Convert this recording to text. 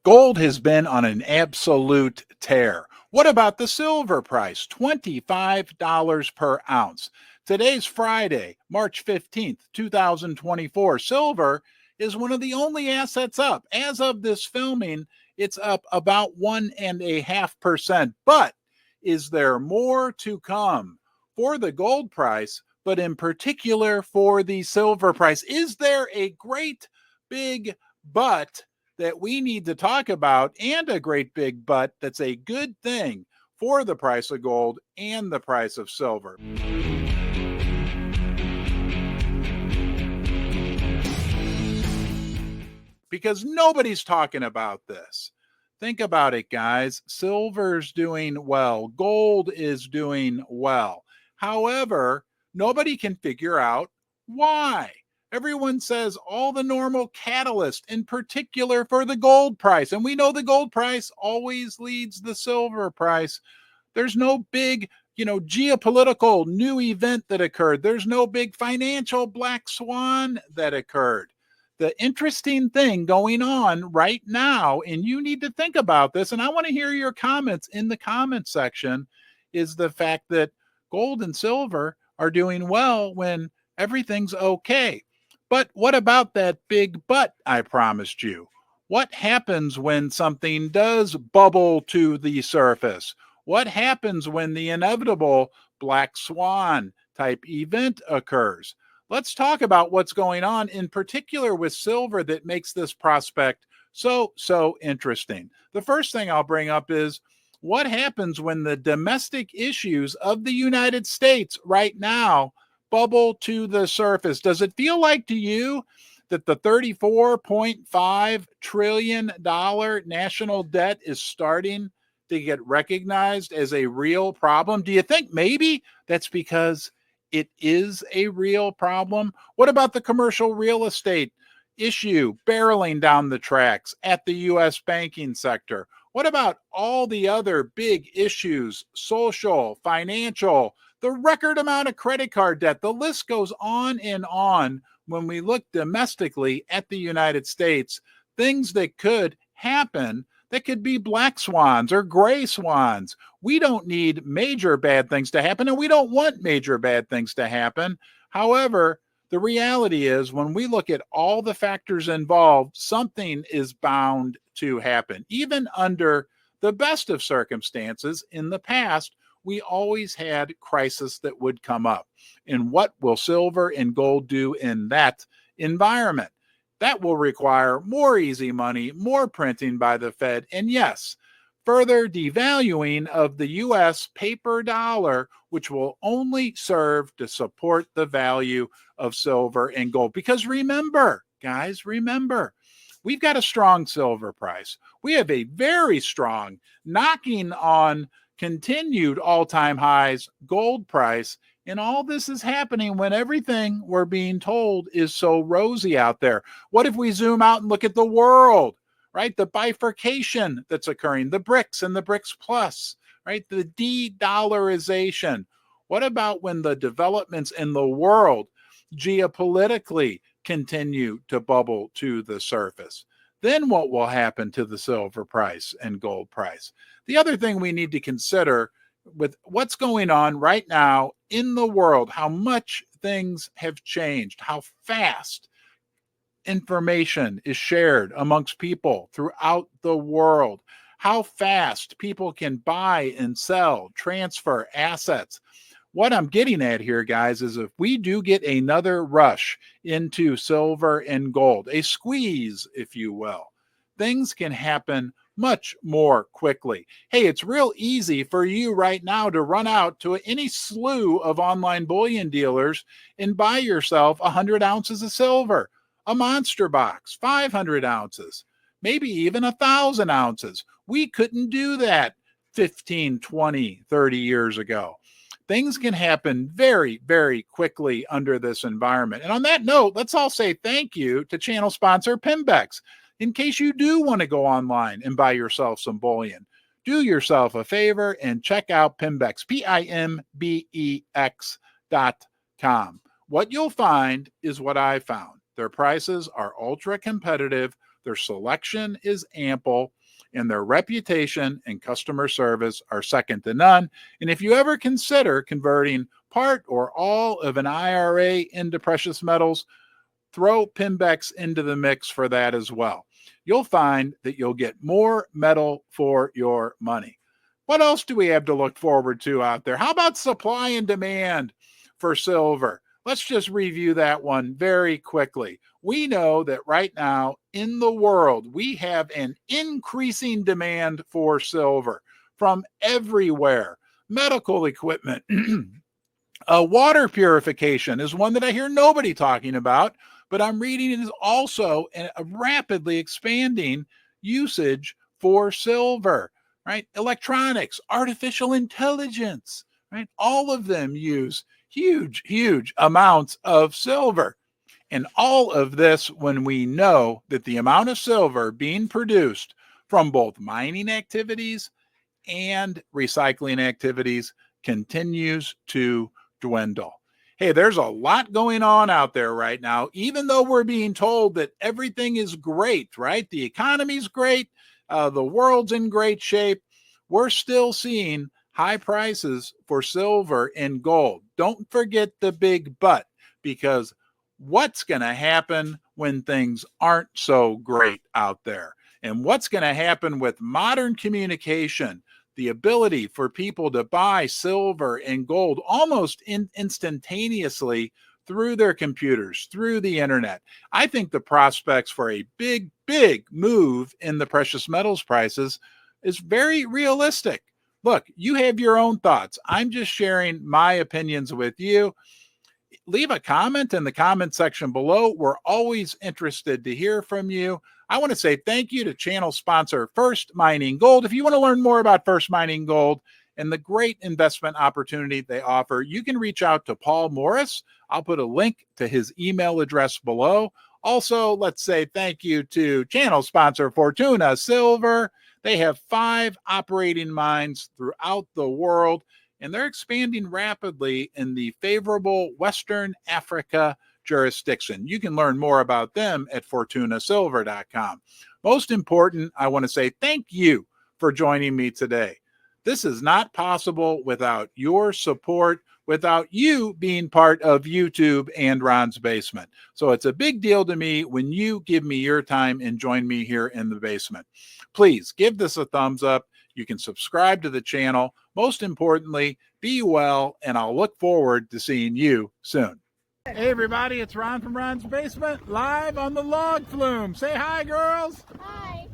Gold has been on an absolute tear. What about the silver price? $25 per ounce. Today's Friday, March 15th, 2024. Silver is one of the only assets up. As of this filming, it's up about 1.5%. But is there more to come for the gold price, but in particular for the silver price? Is there a great big but that we need to talk about, and a great big but that's a good thing for the price of gold and the price of silver? Because nobody's talking about this. Think about it, guys. Silver's doing well. Gold is doing well. However, nobody can figure out why. Everyone says all the normal catalysts, in particular for the gold price. And we know the gold price always leads the silver price. There's no big, geopolitical new event that occurred. There's no big financial black swan that occurred. The interesting thing going on right now, and you need to think about this, and I want to hear your comments in the comment section, is the fact that gold and silver are doing well when everything's okay. But what about that big but I promised you? What happens when something does bubble to the surface? What happens when the inevitable black swan type event occurs? Let's talk about what's going on in particular with silver that makes this prospect so interesting. The first thing I'll bring up is what happens when the domestic issues of the United States right now bubble to the surface. Does it feel like to you that the $34.5 trillion national debt is starting to get recognized as a real problem? Do you think maybe that's because it is a real problem? What about the commercial real estate issue barreling down the tracks at the U.S. banking sector? What about all the other big issues, social, financial, the record amount of credit card debt? The list goes on and on when we look domestically at the United States. Things that could happen that could be black swans or gray swans. We don't need major bad things to happen, and we don't want major bad things to happen. However, the reality is when we look at all the factors involved, something is bound to happen. Even under the best of circumstances in the past, we always had crises that would come up. And what will silver and gold do in that environment? That will require more easy money, more printing by the Fed, and yes, further devaluing of the U.S. paper dollar, which will only serve to support the value of silver and gold. Because remember, guys, we've got a strong silver price. We have a very strong, knocking on continued all-time highs gold price. And all this is happening when everything we're being told is so rosy out there. What if we zoom out and look at the world, right? The bifurcation that's occurring, the BRICS and the BRICS Plus, right? The de-dollarization. What about when the developments in the world geopolitically continue to bubble to the surface? Then what will happen to the silver price and gold price? The other thing we need to consider with what's going on right now in the world, how much things have changed, how fast information is shared amongst people throughout the world, how fast people can buy and sell, transfer assets. What I'm getting at here, guys, is if we do get another rush into silver and gold, a squeeze, if you will, things can happen much more quickly. Hey, it's real easy for you right now to run out to any slew of online bullion dealers and buy yourself 100 ounces of silver, a monster box, 500 ounces, maybe even 1,000 ounces. We couldn't do that 15, 20, 30 years ago. Things can happen very, very quickly under this environment. And on that note, let's all say thank you to channel sponsor Pimbex. In case you do want to go online and buy yourself some bullion, do yourself a favor and check out Pimbex, Pimbex.com. What you'll find is what I found. Their prices are ultra competitive their selection is ample, and their reputation and customer service are second to none. And if you ever consider converting part or all of an IRA into precious metals, throw Pimbex into the mix for that as well. You'll find that you'll get more metal for your money. What else do we have to look forward to out there? How about supply and demand for silver? Let's just review that one very quickly. We know that right now in the world, we have an increasing demand for silver from everywhere. Medical equipment, water purification is one that I hear nobody talking about, but I'm reading it is also a rapidly expanding usage for silver, right? Electronics, artificial intelligence, right? All of them use huge amounts of silver. And all of this when we know that the amount of silver being produced from both mining activities and recycling activities continues to dwindle. Hey, there's a lot going on out there right now, even though we're being told that everything is great, right? The economy's great, the world's in great shape. We're still seeing high prices for silver and gold. Don't forget the big but, because what's going to happen when things aren't so great out there? And what's going to happen with modern communication, the ability for people to buy silver and gold almost instantaneously through their computers, through the internet? I think the prospects for a big move in the precious metals prices is very realistic. Look, you have your own thoughts. I'm just sharing my opinions with you. Leave a comment in the comment section below. We're always interested to hear from you. I want to say thank you to channel sponsor First Mining Gold. If you want to learn more about First Mining Gold and the great investment opportunity they offer, you can reach out to Paul Morris. I'll put a link to his email address below. Also, let's say thank you to channel sponsor Fortuna Silver. They have 5 operating mines throughout the world, and they're expanding rapidly in the favorable Western Africa jurisdiction. You can learn more about them at fortunasilver.com. Most important, I want to say thank you for joining me today. This is not possible without your support, without you being part of YouTube and Ron's Basement. So it's a big deal to me when you give me your time and join me here in the basement. Please give this a thumbs up. You can subscribe to the channel. Most importantly, be well, and I'll look forward to seeing you soon. Hey everybody, it's Ron from Ron's Basement, live on the log flume. Say hi, girls. Hi.